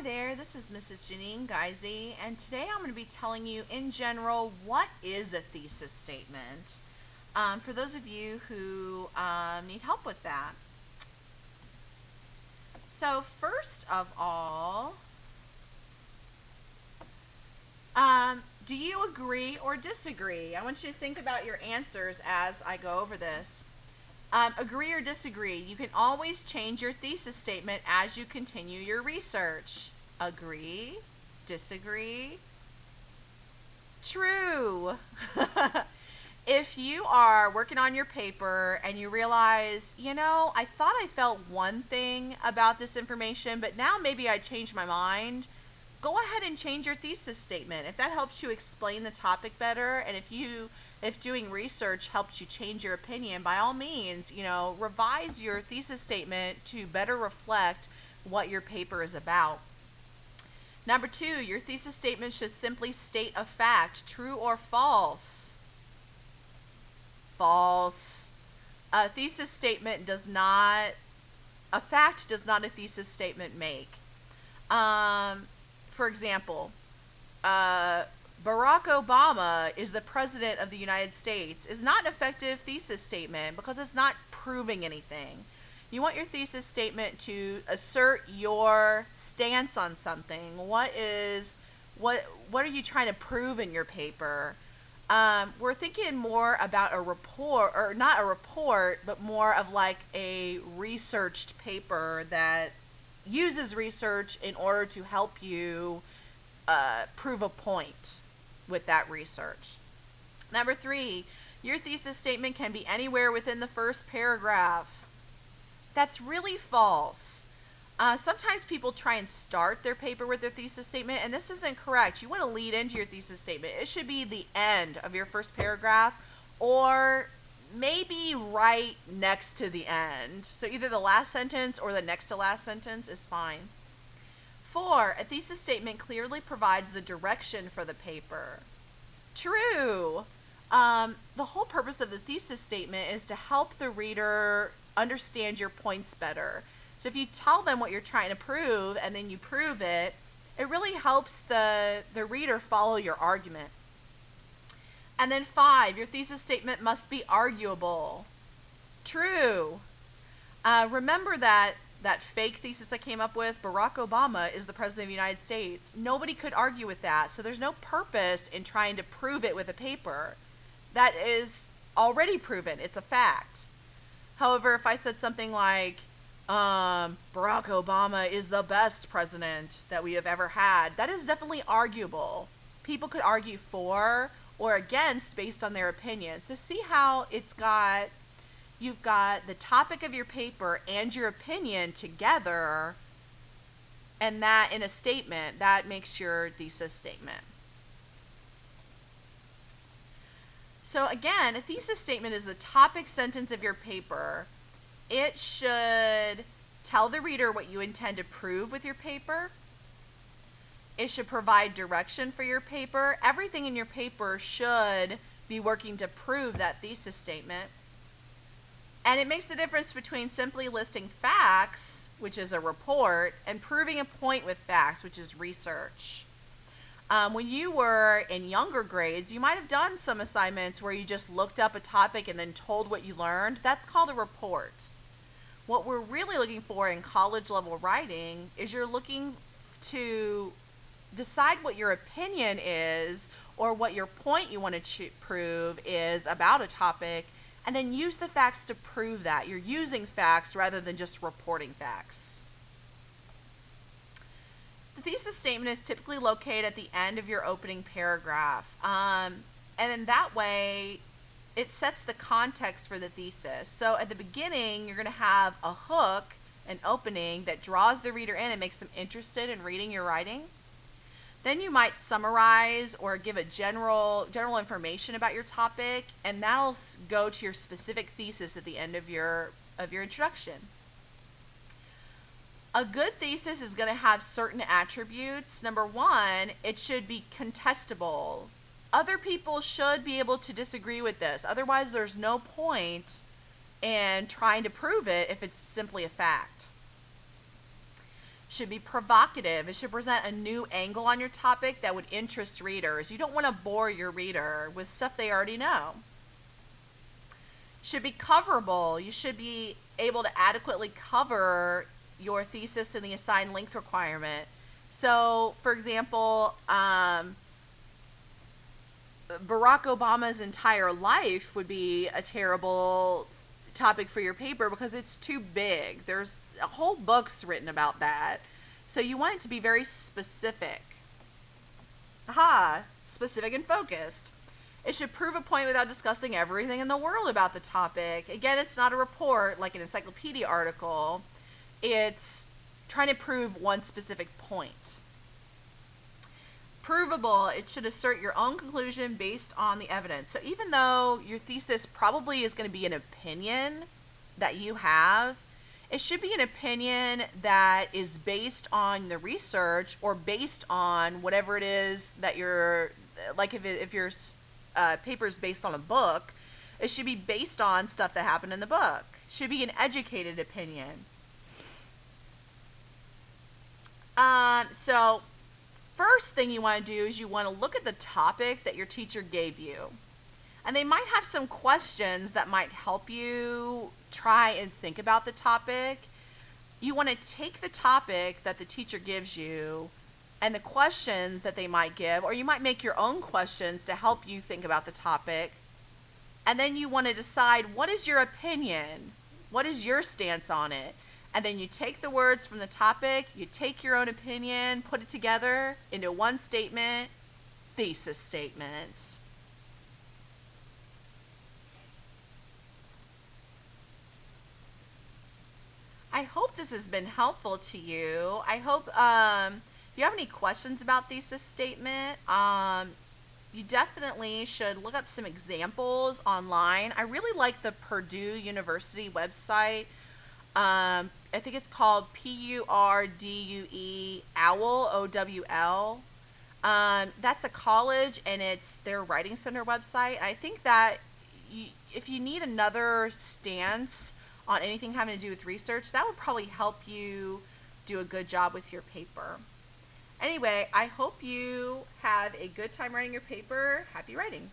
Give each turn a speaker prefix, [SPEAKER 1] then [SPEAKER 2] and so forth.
[SPEAKER 1] Hi there, this is Mrs. Janine Geisy, and today I'm going to be telling you in general what is a thesis statement for those of you who need help with that. So first of all, do you agree or disagree? I want you to think about your answers as I go over this. Agree or disagree? You can always change your thesis statement as you continue your research. Agree? Disagree? True. If you are working on your paper and you realize, I thought I felt one thing about this information, but now maybe I changed my mind, go ahead and change your thesis statement. If that helps you explain the topic better, and if doing research helps you change your opinion, by all means, revise your thesis statement to better reflect what your paper is about. Number 2, your thesis statement should simply state a fact, true or false. False. A thesis statement does not, a fact does not a thesis statement make. For example, Barack Obama is the president of the United States is not an effective thesis statement because it's not proving anything. You want your thesis statement to assert your stance on something. What are you trying to prove in your paper? We're thinking more about a report, or not a report, but more of like a researched paper that uses research in order to help you prove a point with that research. Number 3, your thesis statement can be anywhere within the first paragraph. That's really false. Sometimes people try and start their paper with their thesis statement, and this isn't correct. You want to lead into your thesis statement. It should be the end of your first paragraph, or maybe right next to the end. So either the last sentence or the next to last sentence is fine. 4, a thesis statement clearly provides the direction for the paper. True. The whole purpose of the thesis statement is to help the reader understand your points better. So if you tell them what you're trying to prove and then you prove it, it really helps the reader follow your argument. And then 5, your thesis statement must be arguable. True. Remember that fake thesis I came up with, Barack Obama is the president of the United States. Nobody could argue with that, so there's no purpose in trying to prove it with a paper. That is already proven. It's a fact. However, if I said something like, Barack Obama is the best president that we have ever had, that is definitely arguable. People could argue for or against based on their opinion. So see how you've got the topic of your paper and your opinion together, and that in a statement, that makes your thesis statement. So again, a thesis statement is the topic sentence of your paper. It should tell the reader what you intend to prove with your paper. It should provide direction for your paper. Everything in your paper should be working to prove that thesis statement. And it makes the difference between simply listing facts, which is a report, and proving a point with facts, which is research. When you were in younger grades, you might have done some assignments where you just looked up a topic and then told what you learned. That's called a report. What we're really looking for in college level writing is you're looking to decide what your opinion is or what your point you want to prove is about a topic, and then use the facts to prove that. You're using facts rather than just reporting facts. The thesis statement is typically located at the end of your opening paragraph. And in that way, it sets the context for the thesis. So at the beginning, you're going to have a hook, an opening that draws the reader in and makes them interested in reading your writing. Then you might summarize or give a general information about your topic, and that'll go to your specific thesis at the end of your introduction. A good thesis is going to have certain attributes. Number 1, it should be contestable. Other people should be able to disagree with this. Otherwise, there's no point in trying to prove it if it's simply a fact. Should be provocative. It should present a new angle on your topic that would interest readers. You don't want to bore your reader with stuff they already know. Should be coverable. You should be able to adequately cover your thesis in the assigned length requirement. So, for example, Barack Obama's entire life would be a terrible topic for your paper because it's too big. There's whole books written about that. So you want it to be very specific. Aha, specific and focused. It should prove a point without discussing everything in the world about the topic. Again, it's not a report like an encyclopedia article. It's trying to prove one specific point. Provable, it should assert your own conclusion based on the evidence. So even though your thesis probably is going to be an opinion that you have, it should be an opinion that is based on the research or based on whatever it is that you're, like if your paper is based on a book, it should be based on stuff that happened in the book. It should be an educated opinion. So first thing you want to do is you want to look at the topic that your teacher gave you. And they might have some questions that might help you try and think about the topic. You want to take the topic that the teacher gives you and the questions that they might give, or you might make your own questions to help you think about the topic. And then you want to decide, what is your opinion? What is your stance on it? And then you take the words from the topic, you take your own opinion, put it together into one statement, thesis statement. I hope this has been helpful to you. I hope if you have any questions about thesis statement, you definitely should look up some examples online. I really like the Purdue University website. I think it's called Purdue OWL, OWL. That's a college, and it's their Writing Center website. I think that if you need another stance on anything having to do with research, that would probably help you do a good job with your paper. Anyway, I hope you have a good time writing your paper. Happy writing.